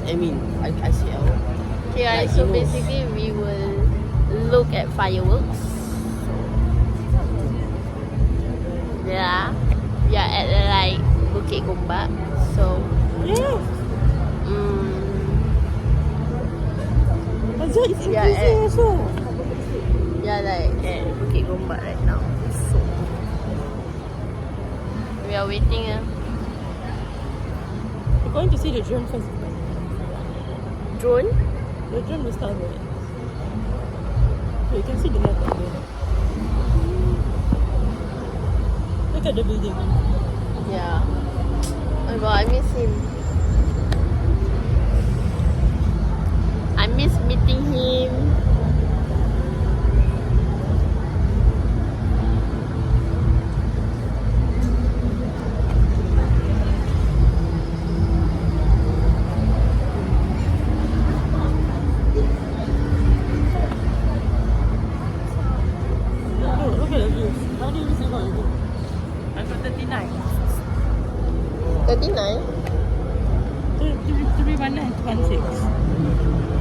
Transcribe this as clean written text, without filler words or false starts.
I mean, ICL. Okay, Like, so he knows. basically we will look at fireworks. Yeah, we are at like Bukit Gombak. So, Yeah. Azhar is Yeah, increasing also. we are like at Bukit Gombak right now. So, we are waiting. We're going to see the drone first. Drone? The drone will start right. So you can see the map up there. Look at the building. Yeah. Oh my god, I miss him. I miss meeting him. Look at the views. How do you see what you do? I got 39. 39? To be 1 and 1.6.